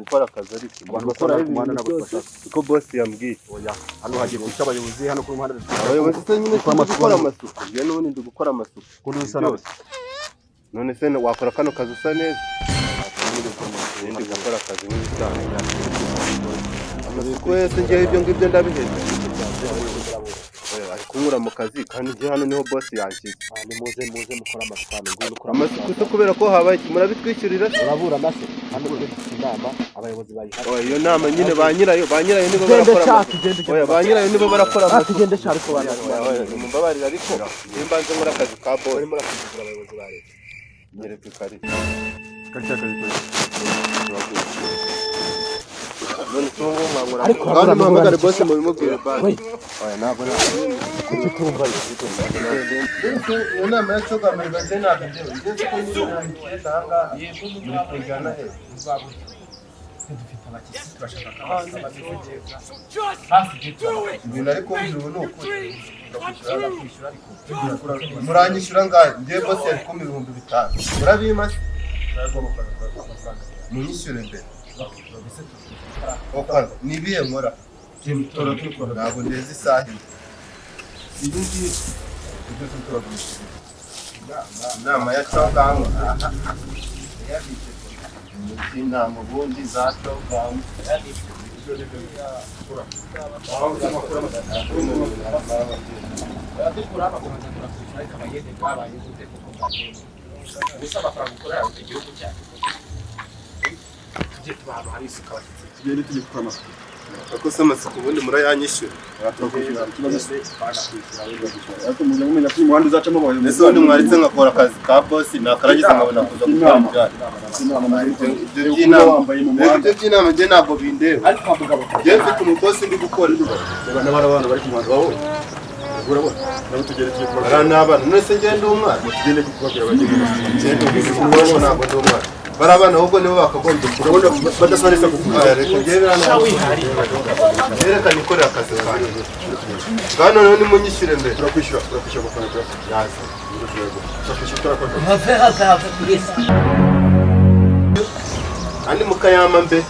gukora akazi ariko abantu bakora umuhanda nabo bashaka uko boss yambwiye oya hano hagiye guca abayobozi hano ku muhanda abayobozi se nyine gukora amasuku je none ndi gukora amasuku kuno usana none se wakora kano kazi usa neza ndi gukora akazi n'ibitanga amasuku yose ngiye ibyo ngibyo ndabiheza ari kunkura mu kazi kandi nje hano niho boss yanshyize ni muze mukora amasukano ngo ukora amasuku se kubera ko habaye murabitwishyurira urabura nase hano inama abayobozi bayihari iyo nama nyine ba nyirayo nibo barakora oya ba nyirayo nibo barakora tugende cyari ko bana mumbabarira ariko nimbanze nkora akazi ka boss barimo rakugura abayobozi ba leta nyeretse kari none tungo nkangura kandi muhamagare boss mu bimubwire basi oya ntabwo kuki tumva iyo nama yacogamye gace ntabwo ngiye ko nyine ndanga muri kujyana he dufite abakisi turashaka abazi kugeza ibintu ariko ubu ni ukuri muranyishyura ngahe ngiye boss yari kumpa 5,000 murabimase munyishyure mbere okana nibiye nkora ntabwo ndeze isaha ibi ngibi ibyo turagurisha inama ya coganga inama ubundi za coganga ako se amasuku ubundi murayanyishyura ese ubundi mwaritse nkakora akazi ka boss nakaragize nkabona kuza gukora mujyane ibyo by'inama njye ntabwo bindeba njye mfite umukozi ndi gukora n'abana bari ku muhanda wawe urabona nabo tugere tugiye kubabwira n'abana none se njye ndi umwana tugende kubabwira abagiye ntabwo ndi umwana bari abana ahubwo nibo bakagombye urabona badasanisa kuvuga reka njyewe reka nikorera akazi kanjye bwana noneho nimunyishyure mbere turakwishyura amafaranga yaza andi mukayama mbe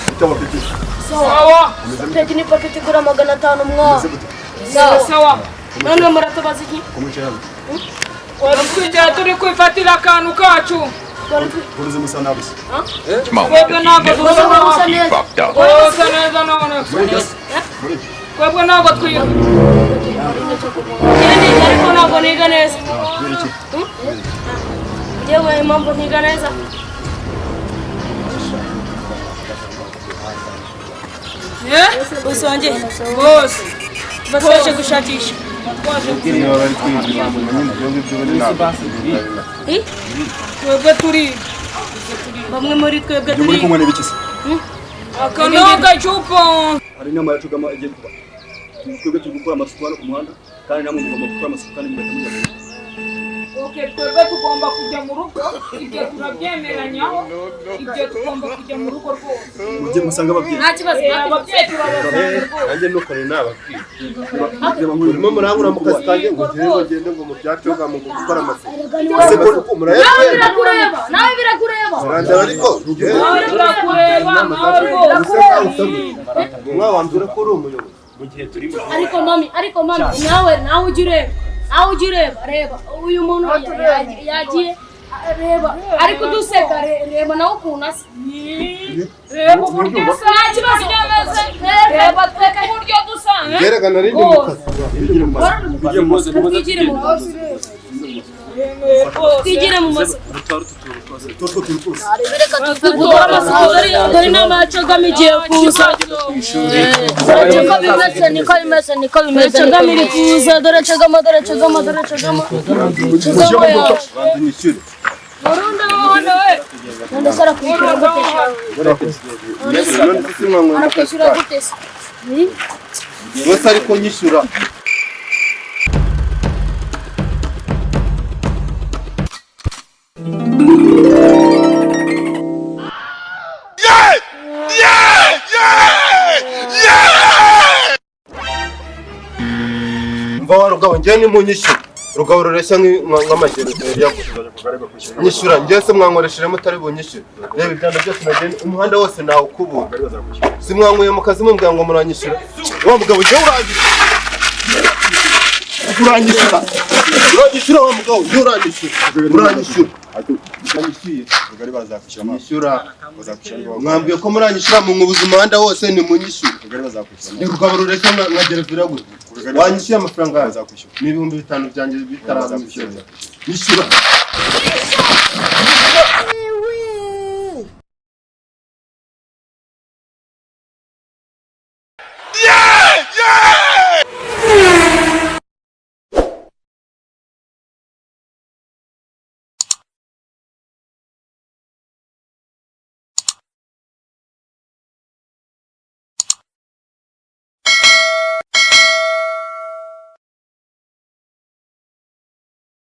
bitaba petit sawa peki ni paketi gura 500 mwa sawa none muratabaza iki kumucyana tujya turi kwifatira akantu kacu Buruze musa nabise twebwe ntabwo dusa neza none twebwe ntabwo twiga ariko ntabwo niga neza yewe impamvu ntiga neza usonge bose basoje gushakisha twebwe turi bamwe muri twebwe muri turi kumwe n'ibikisi akanoga cupo hari inama yacugama igiye kuba twebwe turi gukora amasuku hano ku muhanda kandi namwe mugomba gukora amasuku kandi mugahita mujya twebwe tugomba kujya mu rugo ibyo turabyemeranyaho ibyo tugomba kujya mu rugo rwose mujye musanga ababyeyi nta kibazo ababyeyi turabasanga rwose nanjye nukore nababwira urimo murangura mu kazi kanjye ngo ngende ngo mu byacoga mu gukora amasuku ese ko murayatwera nawe birakureba murandaba ariko nawe birakureba nawe rwose mwawambwira ko uri umuyobozi mu gihe turimo ariko mami nawe ujya ureba reba uyu muntu yagiye reba ariko duseka reba nawe ukuntu asa reba uburyo usa nta kibazo cyameze reba tweka uburyo dusa byerekana rindi mu kazi twigire mu maso tutwo turi twose reka dukora amasuku dore inama yacogamo igiye kuza niko bimeze cogamo iri kuza dore cogamo nyishyure burundu wowe none se arakwishyura gute se bose ariko nyishyura mva warugabo njye ni munyishyura rugaburo reshya nk'amajyero nyishyura njye se mwankoresheje mutari bunyishyure reba ibyanda byose nagenda umuhanda wose nawe ukubura si mwankuye mu kazi mumbwira ngo muranyishyura wa mugabo ujye uranyishyura wa mugabo ujye uranyishyura mwambwiye ko muranyishyura mu nkubuza umuhanda wose ni munyishyura ni rugaburo reshya nkagera viragura wanyishyuye amafaranga ni 5,000 byanjye bitaraza nyishyura